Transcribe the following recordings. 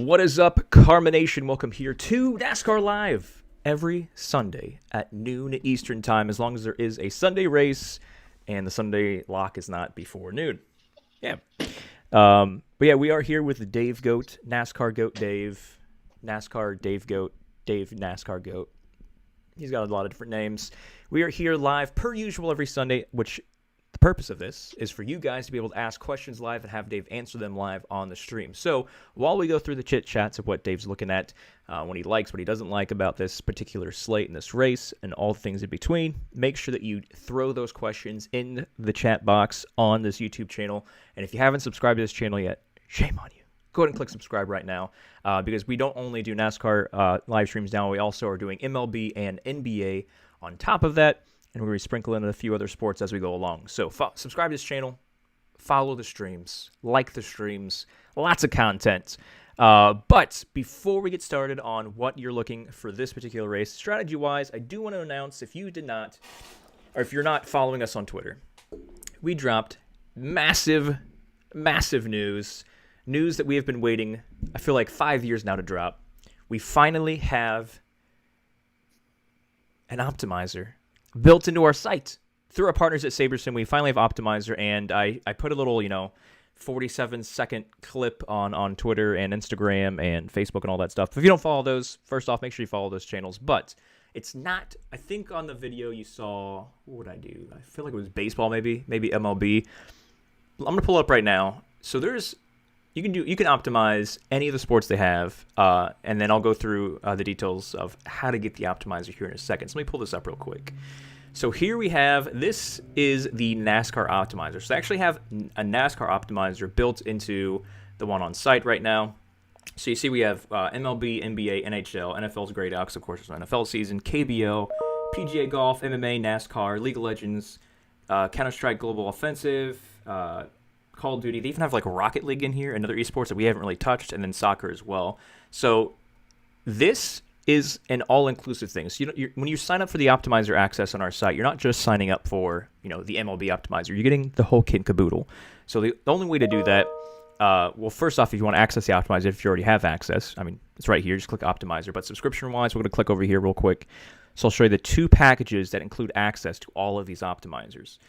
What is up, Karma Nation? Welcome here to NASCAR Live every Sunday at noon Eastern Time, as long as there is a Sunday race and the Sunday lock is not before noon. Yeah. But yeah, we are here with Dave Goat, NASCAR Goat Dave, NASCAR Dave Goat, Dave NASCAR Goat. He's got a lot of different names. We are here live per usual every Sunday, which the purpose of this is for you guys to be able to ask questions live and have Dave answer them live on the stream. So while we go through the chit-chats of what Dave's looking at, what he likes, what he doesn't like about this particular slate and this race, and all things in between, make sure that you throw those questions in the chat box on this YouTube channel. And if you haven't subscribed to this channel yet, shame on you. Go ahead and click subscribe right now, because we don't only do NASCAR live streams now, we also are doing MLB and NBA on top of that. And we're going to sprinkle in a few other sports as we go along. So subscribe to this channel, follow the streams, like the streams, lots of content. But before we get started on what you're looking for this particular race, strategy-wise, I do want to announce, if you did not, or if you're not following us on Twitter, we dropped massive news that we have been waiting, I feel like 5 years now to drop. We finally have an optimizer built into our site through our partners at SaberSim. We finally have Optimizer, and I put a little 47-second clip on Twitter and Instagram and Facebook and all that stuff. If you don't follow those, first off, make sure you follow those channels. But it's not, I think on the video you saw, what would I do? I feel like it was baseball, maybe MLB. I'm gonna pull it up right now. So you can optimize any of the sports they have, and then I'll go through the details of how to get the optimizer here in a second. So let me pull this up real quick. So here we have, this is the NASCAR optimizer. So they actually have a NASCAR optimizer built into the one on site right now. So you see we have MLB, NBA, NHL, NFL's grayed out because of course it's an NFL season, KBO, PGA Golf, MMA, NASCAR, League of Legends, Counter-Strike Global Offensive, Call of Duty. They even have like Rocket League in here, and other esports that we haven't really touched, and then soccer as well. So this is an all-inclusive thing. So when you sign up for the optimizer access on our site, you're not just signing up for the MLB optimizer. You're getting the whole kit and caboodle. So the only way to do that, well, first off, if you want to access the optimizer, if you already have access, I mean, it's right here. Just click optimizer. But subscription-wise, we're going to click over here real quick. So I'll show you the two packages that include access to all of these optimizers.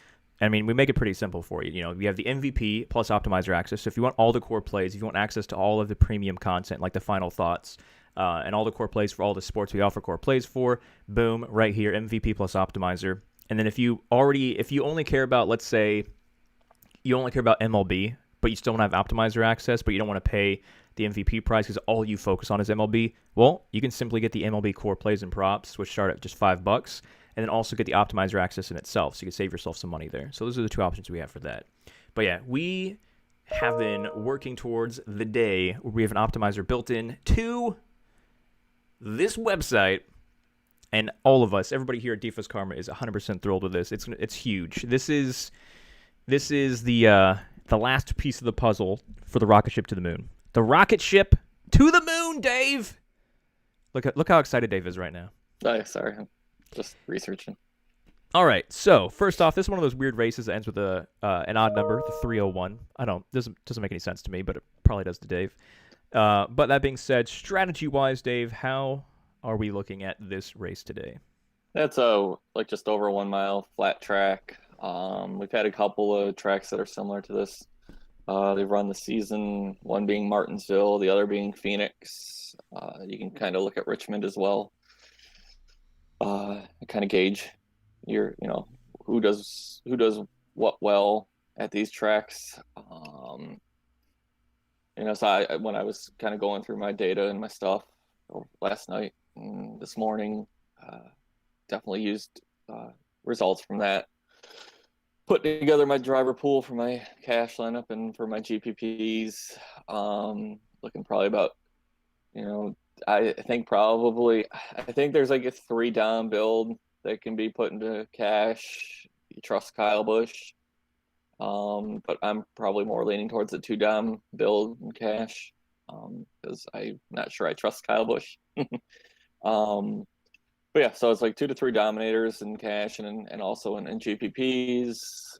I mean, we make it pretty simple for you. We have the MVP plus optimizer access. So if you want all the core plays, if you want access to all of the premium content, like the final thoughts, and all the core plays for all the sports we offer core plays for, boom, right here, MVP plus optimizer. And then if you only care about, let's say, you only care about MLB, but you still don't have optimizer access, but you don't want to pay the MVP price because all you focus on is MLB, well, you can simply get the MLB core plays and props, which start at just $5. And then also get the optimizer access in itself, so you can save yourself some money there. So those are the two options we have for that. But yeah, we have been working towards the day where we have an optimizer built in to this website, and all of us, everybody here at Defus Karma, is 100% thrilled with this. It's huge. This is the last piece of the puzzle for the rocket ship to the moon. The rocket ship to the moon, Dave. Look how excited Dave is right now. Oh, sorry. Just researching. All right, so first off, this is one of those weird races that ends with an odd number, the 301. Doesn't make any sense to me, but it probably does to Dave. But that being said, strategy-wise, Dave, how are we looking at this race today? That's just over 1 mile flat track. We've had a couple of tracks that are similar to this. They've run the season, one being Martinsville, the other being Phoenix. You can kind of look at Richmond as well. Kind of gauge who does what well at these tracks. So when I was kind of going through my data and my stuff last night and this morning, definitely used results from that. Put together my driver pool for my cash lineup and for my GPPs. Looking probably about, I think there's like a 3-dom build that can be put into cash. You trust Kyle Busch. But I'm probably more leaning towards the 2-dom build in cash. Because I'm not sure I trust Kyle Busch. But yeah, so it's like 2 to 3 dominators in cash and also in GPPs.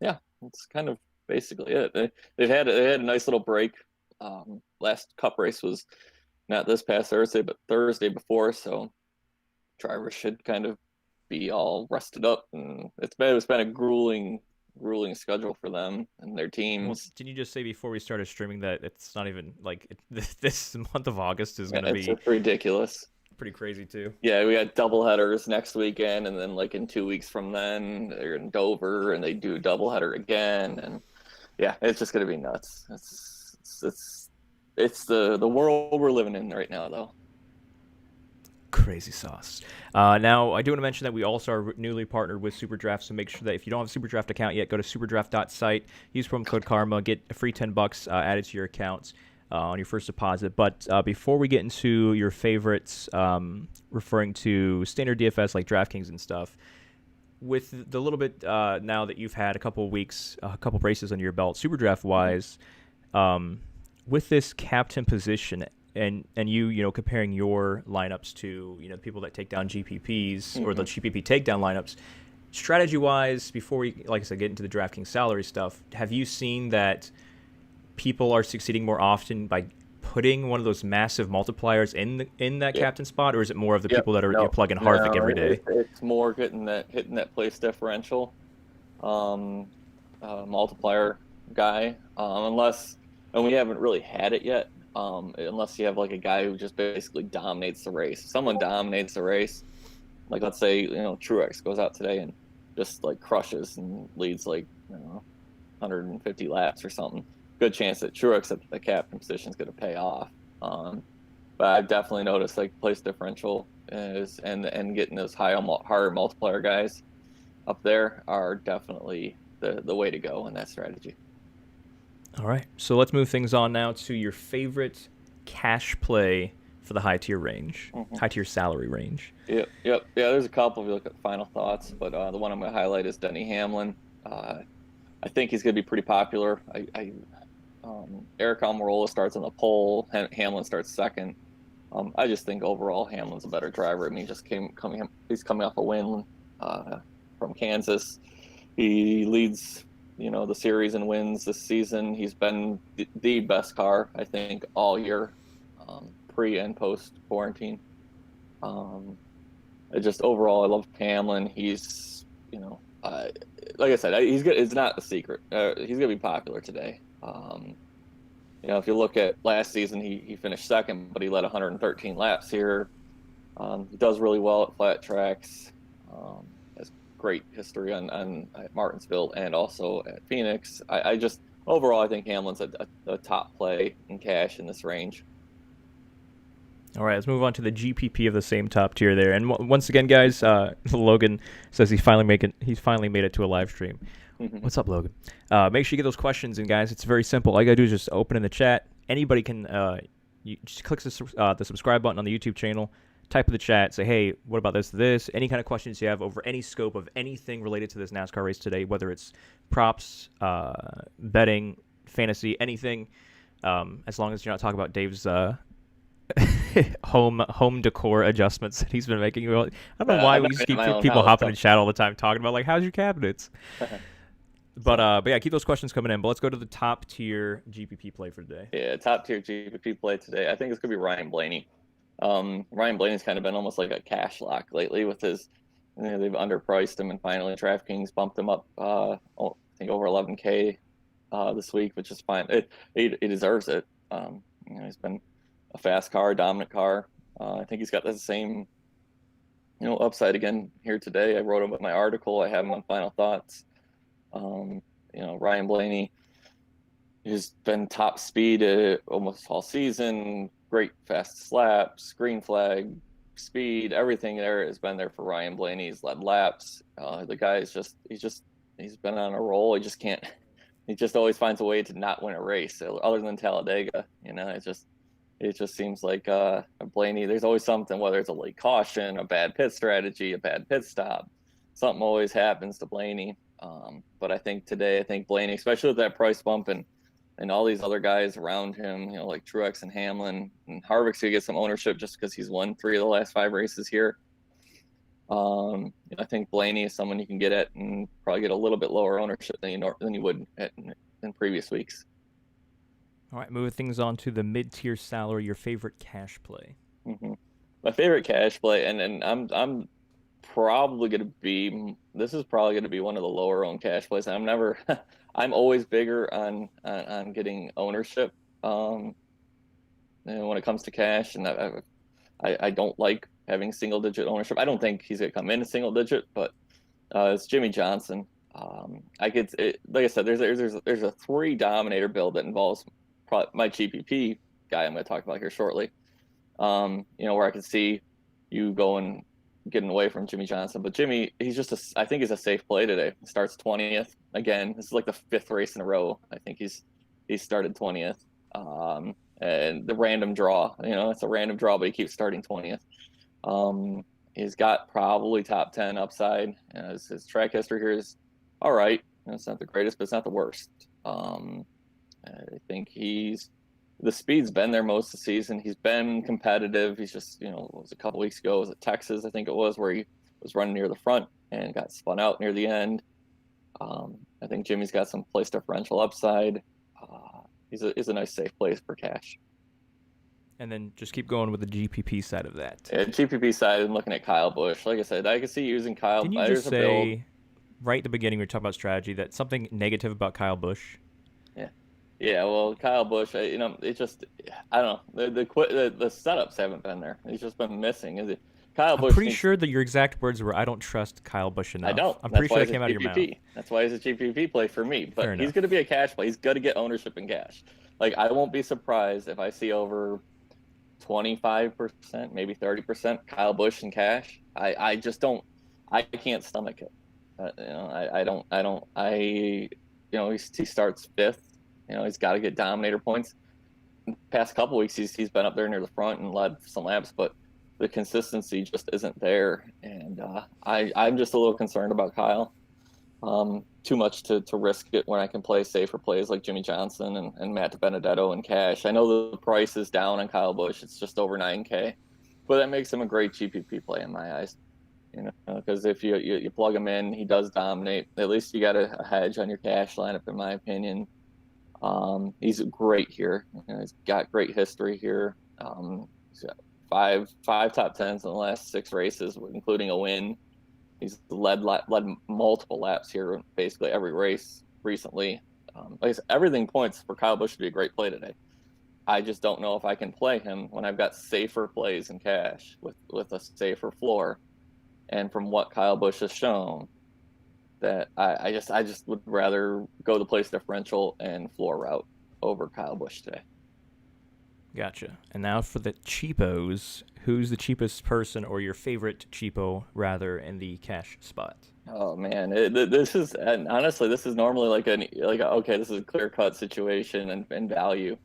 Yeah, that's kind of basically it. They had a nice little break Last Cup race was not this past Thursday, but Thursday before, so drivers should kind of be all rested up, and it's been a grueling schedule for them and their Well, teams. didn't you just say before we started streaming that it's not even like this month of August is Yeah, going to it's be just ridiculous. pretty crazy too? Yeah, we got double headers next weekend, and then like in 2 weeks from then they're in Dover and they do double header again, and yeah, it's just gonna be nuts. It's the world we're living in right now, though. Crazy sauce. Now, I do want to mention that we also are newly partnered with SuperDraft, so make sure that if you don't have a SuperDraft account yet, go to superdraft.site, use promo code Karma, get a free $10 added to your account on your first deposit. But before we get into your favorites, referring to standard DFS like DraftKings and stuff, with the little bit now that you've had a couple of weeks, a couple of races under your belt, SuperDraft wise, with this captain position, and you know, comparing your lineups to, you know, people that take down GPPs or the GPP takedown lineups, strategy wise, before we, like I said, get into the DraftKings salary stuff, have you seen that people are succeeding more often by putting one of those massive multipliers in that captain spot, or is it more of the people that are plugging Harvick every day? It's more hitting that place differential multiplier guy, unless, and we haven't really had it yet, unless you have like a guy who just basically dominates the race. If someone dominates the race, like let's say, you know, Truex goes out today and just like crushes and leads like, you know, 150 laps or something, good chance that Truex at the captain position is going to pay off. But I've definitely noticed like place differential is and getting those higher multiplier guys up there are definitely the way to go in that strategy. All right, so let's move things on now to your favorite cash play for the high tier range, high tier salary range. Yep. Yeah, there's a couple if you look at final thoughts, but the one I'm going to highlight is Denny Hamlin. I think he's going to be pretty popular. Eric Almirola starts on the pole. Hamlin starts second. I just think overall Hamlin's a better driver. I mean, he's coming off a win from Kansas. He leads, you know, the series and wins this season. He's been the best car, I think, all year, pre and post quarantine. Just overall, I love Hamlin. He's, you know, like I said, he's good. It's not a secret. He's gonna be popular today. You know, if you look at last season, he finished second, but he led 113 laps here. He does really well at flat tracks. Has great history at Martinsville and also at Phoenix. I just overall, I think Hamlin's a top play in cash in this range. All right, let's move on to the GPP of the same top tier there. And once again, guys, Logan says he's finally made it to a live stream. What's up, Logan? Make sure you get those questions in, guys. It's very simple. All you got to do is just open in the chat. Anybody can you just click the subscribe button on the YouTube channel, type in the chat, say, hey, what about this? Any kind of questions you have over any scope of anything related to this NASCAR race today, whether it's props, betting, fantasy, anything, as long as you're not talking about Dave's home decor adjustments that he's been making. I don't know why we just keep people hopping in chat all the time talking about, like, how's your cabinets? But yeah, keep those questions coming in. But let's go to the top tier GPP play for today. Yeah, top tier GPP play today. I think it's gonna be Ryan Blaney. Ryan Blaney's kind of been almost like a cash lock lately with his. You know, they've underpriced him, and finally DraftKings bumped him up. I think over 11K this week, which is fine. He deserves it. You know, he's been a fast car, dominant car. I think he's got the same, you know, upside again here today. I wrote about my article. I have him on Final Thoughts. You know, Ryan Blaney has been top speed almost all season. Great fast laps, green flag, speed, everything there has been there for Ryan Blaney. He's led laps. The guy is he's been on a roll. He just always finds a way to not win a race, other than Talladega. You know, it just seems like Blaney, there's always something, whether it's a late caution, a bad pit strategy, a bad pit stop. Something always happens to Blaney. But I think today, Blaney, especially with that price bump and all these other guys around him, you know, like Truex and Hamlin, and Harvick's going to get some ownership just because he's won 3 of the last 5 races here. I think Blaney is someone you can get at and probably get a little bit lower ownership than you would in previous weeks. All right, moving things on to the mid-tier salary, your favorite cash play. Hmm. My favorite cash play, and I'm probably going to be this is probably going to be one of the lower owned cash plays. I'm never I'm always bigger on getting ownership when it comes to cash, and I don't like having single digit ownership. I don't think he's going to come in a single digit, but it's Jimmy Johnson. Like I said, there's a three dominator build that involves my GPP guy I'm going to talk about here shortly. Where I could see you going getting away from Jimmy Johnson. But Jimmy, I think he's a safe play today. He starts 20th again. This is like the fifth race in a row. I think he started 20th. And the random draw, it's a random draw, but he keeps starting 20th. He's got probably top 10 upside. His track history here is all right. It's not the greatest, but it's not the worst. I think the speed's been there most of the season. He's been competitive. He's just, it was a couple weeks ago. It was at Texas, I think it was, where he was running near the front and got spun out near the end. I think Jimmy's got some place differential upside. He's a nice safe place for cash. And then just keep going with the GPP side of that. Yeah, GPP side, I'm looking at Kyle Busch. Like I said, I can see using Kyle. Didn't you just say right at the beginning we were talking about strategy that something negative about Kyle Busch? Yeah, well, Kyle Busch, it just, I don't know. The setups haven't been there. He's just been missing. Is it? Kyle Busch. I'm pretty sure that your exact words were, "I don't trust Kyle Busch enough." I don't. I'm pretty sure that came out of your mouth. That's why he's a GPP play for me. But he's going to be a cash play. He's going to get ownership in cash. Like, I won't be surprised if I see over 25%, maybe 30% Kyle Busch in cash. I just don't. I can't stomach it. He starts fifth. He's got to get dominator points. The past couple weeks, he's been up there near the front and led some laps, but the consistency just isn't there. And I'm just a little concerned about Kyle. Too much to risk it when I can play safer plays like Jimmy Johnson and Matt Benedetto in cash. I know the price is down on Kyle Busch. It's just over 9K, but that makes him a great GPP play in my eyes. Because if you plug him in, he does dominate. At least you got a hedge on your cash lineup, in my opinion. He's great here. He's got great history here. He's got five top tens in the last 6 races, including a win. He's led multiple laps here, basically every race recently. Like I said, everything points for Kyle Busch to be a great play today. I just don't know if I can play him when I've got safer plays in cash with a safer floor. And from what Kyle Busch has shown, that I just would rather go the place differential and floor route over Kyle Busch today. Gotcha. And now for the cheapos, who's the cheapest person or your favorite cheapo rather in the cash spot? Oh man, this is normally okay, this is a clear cut situation and value.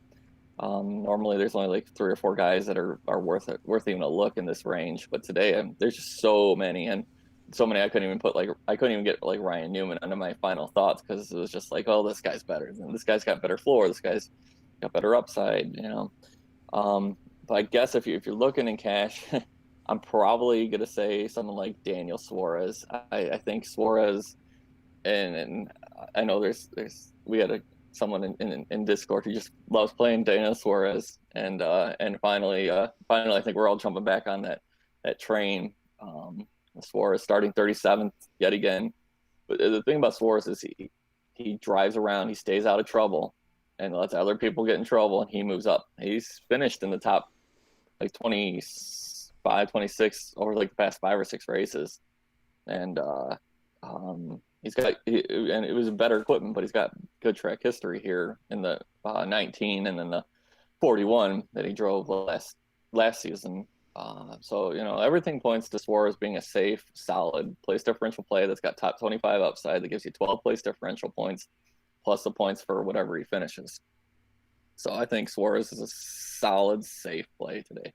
Normally there's only like 3 or 4 guys that are worth even a look in this range, but today there's just so many I couldn't even get like Ryan Newman under my final thoughts because it was just like, oh, this guy's better. This guy's got better floor. This guy's got better upside. But I guess if you're looking in cash, I'm probably gonna say someone like Daniel Suarez. I think Suarez, and I know we had someone in Discord who just loves playing Daniel Suarez, and finally I think we're all jumping back on that train. Suarez starting 37th yet again. But the thing about Suarez is he drives around, he stays out of trouble, and lets other people get in trouble, and he moves up. He's finished in the top like 25, 26 over like the past 5 or 6 races. And and it was better equipment, but he's got good track history here in the 19 and then the 41 that he drove last season. So everything points to Suarez being a safe, solid place differential play that's got top 25 upside that gives you 12 place differential points plus the points for whatever he finishes. So I think Suarez is a solid, safe play today.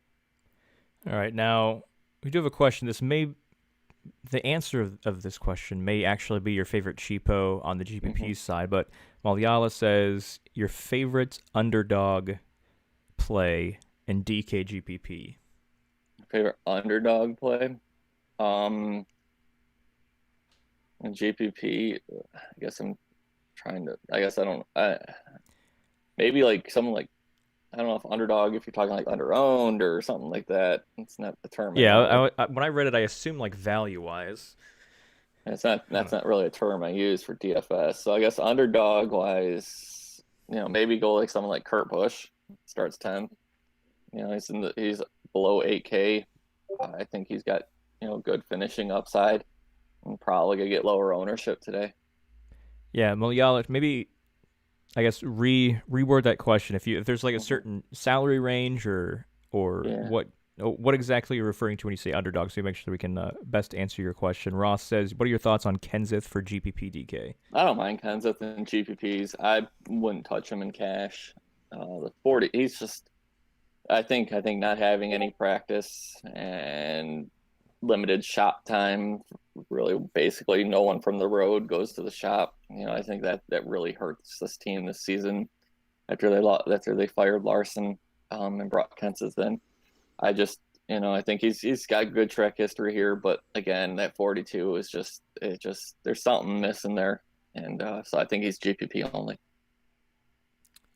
All right, now we do have a question. The answer of this question may actually be your favorite cheapo on the GPP side, but Malyala says your favorite underdog play in DK GPP. Favorite underdog play? In GPP, I guess I don't. maybe like someone like, I don't know if underdog, if you're talking like under-owned or something like that. It's not the term I know. When I read it, I assumed like value wise. It's not, I don't that's know. not really a term I use for DFS. So I guess underdog wise, maybe go like someone like Kurt Busch, starts 10. He's below 8K. I think he's got, good finishing upside and probably gonna get lower ownership today. Yeah, Miliala, maybe I guess reword that question. If there's like a Mhm. certain salary range or Yeah. what exactly you're referring to when you say underdog, so you make sure we can best answer your question. Ross says, "What are your thoughts on Kenseth for GPP DK?" I don't mind Kenseth and GPPs. I wouldn't touch him in cash. The 40, he's just, I think not having any practice and limited shop time, really basically no one from the road goes to the shop. I think that really hurts this team this season after they fired Larson, and brought Kenseth in. I just, I think he's got good track history here, but again, that 42 is just there's something missing there, and so I think he's GPP only.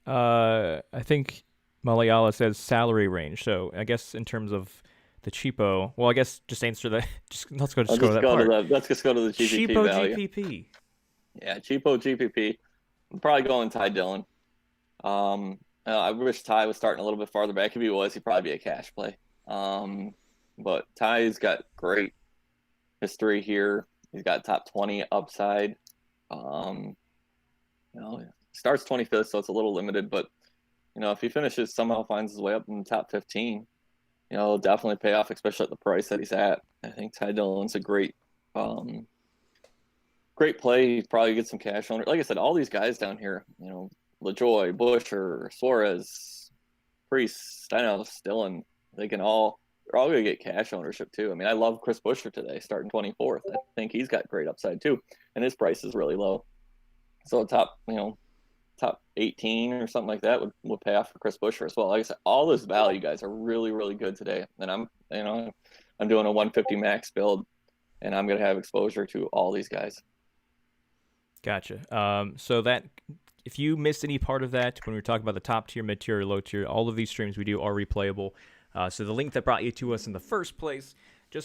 I think Malayala says salary range. So I guess in terms of the cheapo, well, I guess just answer that. Just I'll go to just that go to part. the let's just go to the GPP Cheapo value. GPP. Yeah, cheapo GPP. I'm probably going Ty Dillon. I wish Ty was starting a little bit farther back. If he was, he'd probably be a cash play. But Ty's got great history here. He's got top 20 upside. Um, starts 25th, so it's a little limited. But if he finishes somehow finds his way up in the top 15, it'll definitely pay off, especially at the price that he's at. I think Ty Dillon's a um, great play. He probably get some cash on it. Like I said, all these guys down here, LaJoy, Busher, Suarez, Priest, Stenos, Dillon, they're all gonna get cash ownership too. I mean, I love Chris Busher today, starting 24th. I think he's got great upside too, and his price is really low. So top 18 or something like that would pay off for Chris Busher as well. Like I said, all those value guys are really, really good today. And I'm doing a 150 max build, and I'm gonna have exposure to all these guys. Gotcha. So that if you missed any part of that when we were talking about the top tier, mid tier, or low tier, all of these streams we do are replayable. So the link that brought you to us in the first place, you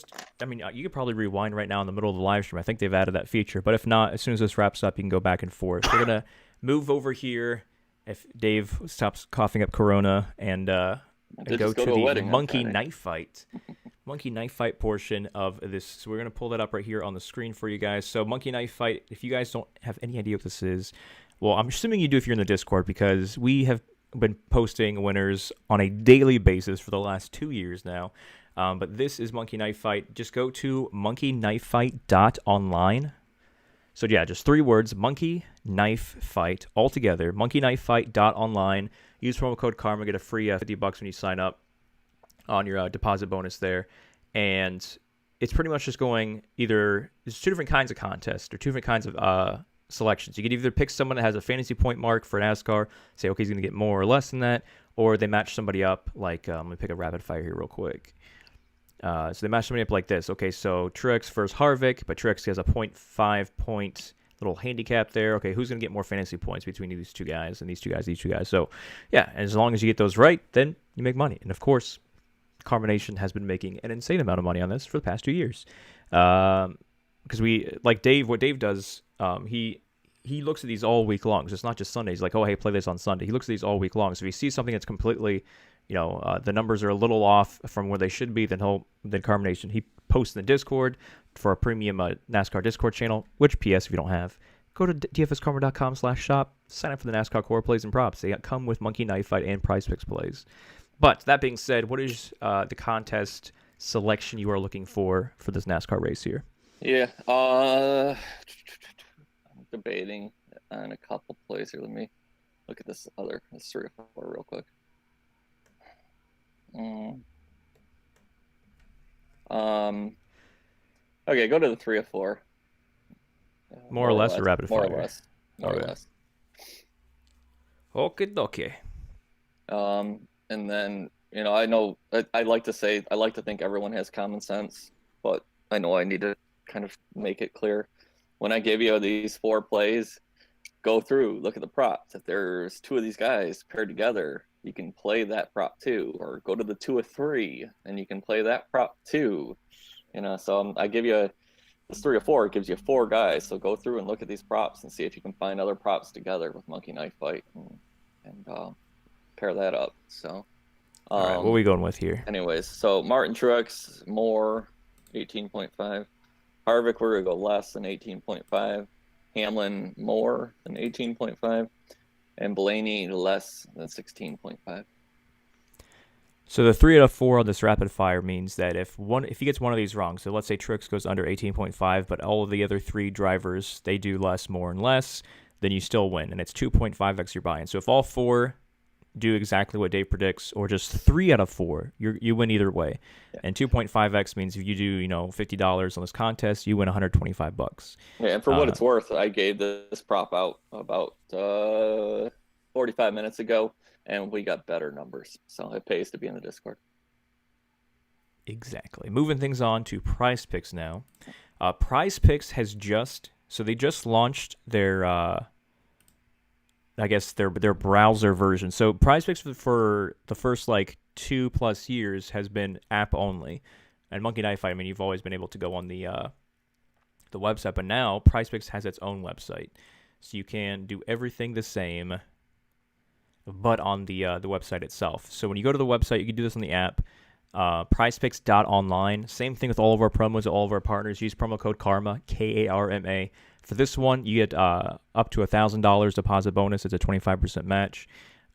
could probably rewind right now in the middle of the live stream. I think they've added that feature. But if not, as soon as this wraps up, you can go back and forth. We're gonna move over here. If Dave stops coughing up Corona and go to a the wedding monkey knife fight. Monkey knife fight portion of this. So we're going to pull that up right here on the screen for you guys. So monkey knife fight, if you guys don't have any idea what this is, well, I'm assuming you do if you're in the Discord, because we have been posting winners on a daily basis for the last 2 years now. But this is monkey knife fight. Just go to monkeyknifefight.online. So yeah, just 3 words, monkey knife fight, all together, monkeyknifefight.online. Use promo code KARMA, get a free $50 when you sign up on your deposit bonus there. And it's pretty much just going there's 2 different kinds of contests or 2 different kinds of selections. You could either pick someone that has a fantasy point mark for NASCAR, say, okay, he's going to get more or less than that, or they match somebody up like, let me pick a rapid fire here real quick. So they match somebody up like this. Okay, so Truex versus Harvick, but Truex has a 0.5 point little handicap there. Okay, who's going to get more fantasy points between these 2 guys and these 2 guys? So, yeah, as long as you get those right, then you make money. And, of course, Carbonation has been making an insane amount of money on this for the past 2 years. Because what Dave does, he looks at these all week long. So it's not just Sundays. Like, oh, hey, play this on Sunday. He looks at these all week long. So if he sees something that's completely, the numbers are a little off from where they should be, then Carbonation, he posts in the Discord for a premium NASCAR Discord channel, which, PS, if you don't have, go to dfskarma.com/shop, sign up for the NASCAR Core Plays and Props. They come with Monkey Knife Fight and Prize Picks Plays. But that being said, what is the contest selection you are looking for this NASCAR race here? Yeah, I'm debating on a couple plays here. Let me look at this 3 or 4 real quick. Okay, go to the 3 or 4. More or less or rapid fire? More or less. More or less. Okay, dokie. And then, I know I like to think everyone has common sense, but I know I need to kind of make it clear. When I give you these 4 plays, go through, look at the props. If there's two of these guys paired together, you can play that prop too, or go to the 2 or 3 and you can play that prop too. So I give you this 3 or 4, it gives you 4 guys. So go through and look at these props and see if you can find other props together with Monkey Knife Fight and pair that up. So, All right, what are we going with here? anyways, so Martin Truex, more 18.5. Harvick, we're going to go less than 18.5. Hamlin, more than 18.5. And Blaney, less than 16.5. So the 3 out of 4 on this rapid fire means that if he gets one of these wrong, so let's say Truex goes under 18.5, but all of the other 3 drivers, they do less, more, and less, then you still win, and it's 2.5x your buy-in. So if all 4 do exactly what Dave predicts, or just 3 out of 4, you win either way. Yeah. And 2.5x means if you do $50 on this contest, you win $125. Yeah, and for what it's worth, I gave this prop out about 45 minutes ago, and we got better numbers, so it pays to be in the Discord. Exactly. Moving things on to Prize Picks now. Prize Picks has just launched their their browser version. So Prize Picks for the first 2+ years has been app only, and Monkey Knife Fight, I mean, you've always been able to go on the website, but now Prize Picks has its own website, so you can do everything the same, but on the website itself. So when you go to the website, you can do this on the app. PrizePicks.online. Same thing with all of our promos, all of our partners. Use promo code KARMA, KARMA. For this one, you get up to $1,000 deposit bonus. It's a 25% match.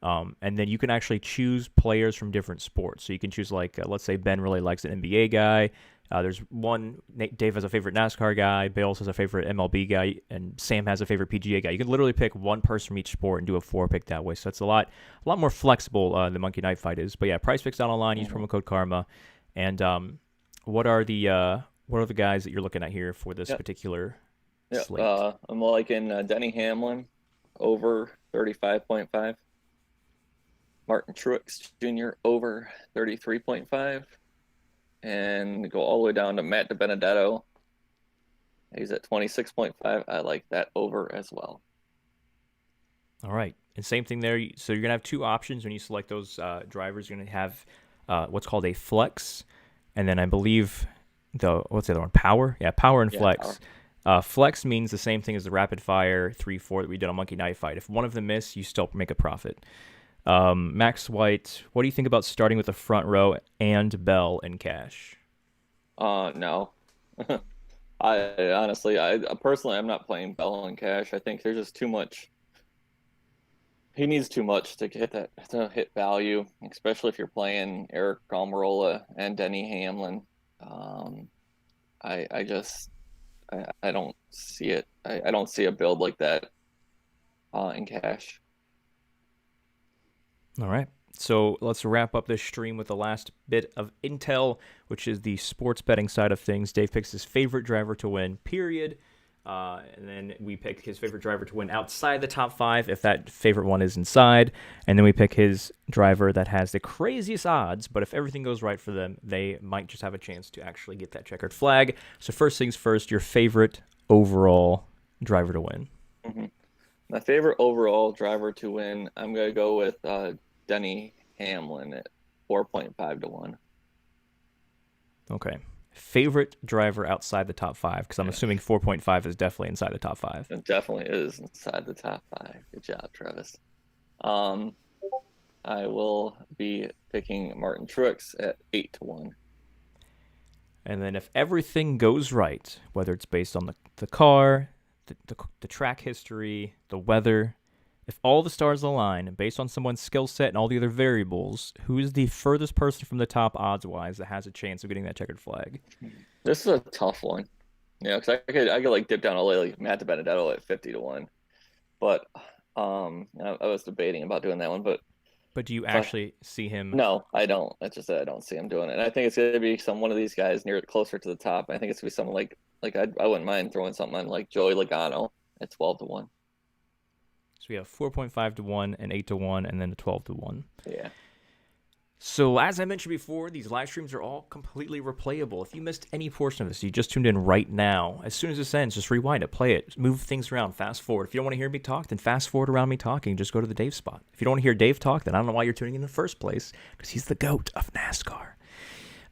And then you can actually choose players from different sports. So you can choose, let's say Ben really likes an NBA guy. There's one, Dave has a favorite NASCAR guy, Bales has a favorite MLB guy, and Sam has a favorite PGA guy. You can literally pick one person from each sport and do a 4-pick that way. So it's a lot more flexible than Monkey Knife Fight is. But yeah, PrizePicks.online, use promo code KARMA. And what are the guys that you're looking at here for this particular slate? I'm liking Denny Hamlin over 35.5. Martin Truex Jr. over 33.5. And go all the way down to Matt DiBenedetto. He's at 26.5. I like that over as well. All right. And same thing there. So you're going to have 2 options when you select those drivers. You're going to have what's called a flex. And then I believe what's the other one? Power? Yeah, power and flex. Power. Flex means the same thing as the rapid fire 3-4 that we did on Monkey Knife Fight. If one of them miss, you still make a profit. Max White, what do you think about starting with the front row and Bell in cash? No. I personally, I'm not playing Bell in cash. I think there's just too much. He needs too much to hit value, especially if you're playing Eric Almirola and Denny Hamlin. I don't see it. I don't see a build like that in cash. All right, so let's wrap up this stream with the last bit of intel, which is the sports betting side of things. Dave picks his favorite driver to win, period. And then we pick his favorite driver to win outside the top 5 if that favorite one is inside. And then we pick his driver that has the craziest odds, but if everything goes right for them, they might just have a chance to actually get that checkered flag. So first things first, your favorite overall driver to win. Mm-hmm. My favorite overall driver to win, I'm going to go with Denny Hamlin at 4.5 to 1. Okay. Favorite driver outside the top 5? Because I'm assuming 4.5 is definitely inside the top 5. It definitely is inside the top 5. Good job, Travis. I will be picking Martin Truex at 8 to 1. And then if everything goes right, whether it's based on the car, the track history, the weather, if all the stars align based on someone's skill set and all the other variables, who is the furthest person from the top odds-wise that has a chance of getting that checkered flag? This is a tough one. Yeah, because I could dip down a little like Matt DiBenedetto at 50 to 1. But I was debating about doing that one, but do you actually see him? No, I don't. That's just that I don't see him doing it. And I think it's going to be one of these guys closer to the top. I think it's going to be someone like I wouldn't mind throwing something on like Joey Logano at 12 to 1. So we have 4.5 to 1 and 8 to 1 and then a 12 to 1. Yeah. So, as I mentioned before, these live streams are all completely replayable. If you missed any portion of this, you just tuned in right now. As soon as this ends, just rewind it, play it, move things around, fast forward. If you don't want to hear me talk, then fast forward around me talking. Just go to the Dave spot. If you don't want to hear Dave talk, then I don't know why you're tuning in the first place, because he's the GOAT of NASCAR.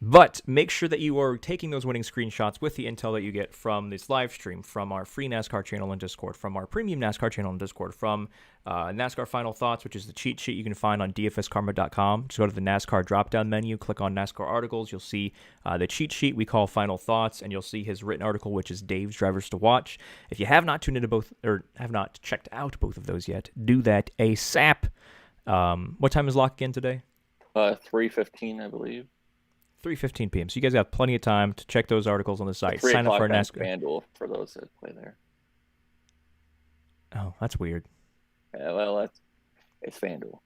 But make sure that you are taking those winning screenshots with the intel that you get from this live stream, from our free NASCAR channel in Discord, from our premium NASCAR channel in Discord, from NASCAR Final Thoughts, which is the cheat sheet you can find on dfskarma.com. Just go to the NASCAR drop-down menu, click on NASCAR articles. You'll see the cheat sheet we call Final Thoughts, and you'll see his written article, which is Dave's Drivers to Watch. If you have not tuned into both, or have not checked out both of those yet, do that ASAP. What time is lock again today? 3:15, I believe. 3:15 p.m. So you guys have plenty of time to check those articles on the site. 3 Sign up for our o'clock on NASCAR. FanDuel for those that play there. Oh, that's weird. Yeah, well, it's FanDuel.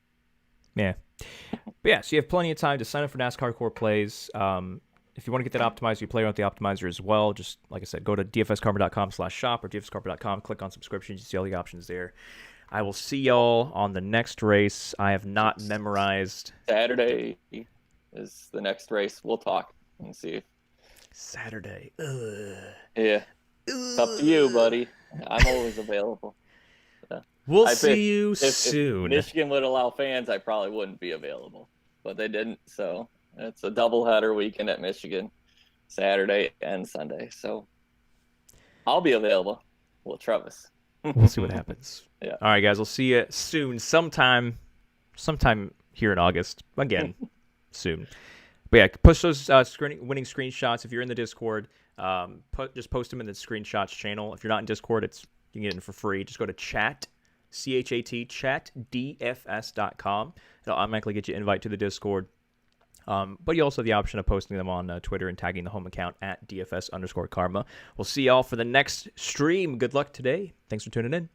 Yeah. But yeah, so you have plenty of time to sign up for NASCAR Core Plays. If you want to get that optimizer, you play around with the optimizer as well. Just, like I said, go to dfskarma.com/shop or dfskarma.com, click on subscriptions. You see all the options there. I will see y'all on the next race. I have not memorized. Saturday is the next race. We'll talk and see. Saturday. Ugh. Yeah. It's up to you, buddy. I'm always available. We'll see you if soon. Michigan would allow fans, I probably wouldn't be available. But they didn't, so it's a doubleheader weekend at Michigan, Saturday and Sunday. So I'll be available. Well, Travis. We'll see what happens. Yeah. All right, guys. We'll see you soon. Sometime here in August. Again, soon. But yeah, push those winning screenshots. If you're in the Discord, just post them in the screenshots channel. If you're not in Discord, you can get it for free. Just go to chatdfs.com. It'll automatically get you an invite to the Discord. But you also have the option of posting them on Twitter and tagging the home account at DFS_Karma. We'll see y'all for the next stream. Good luck today. Thanks for tuning in.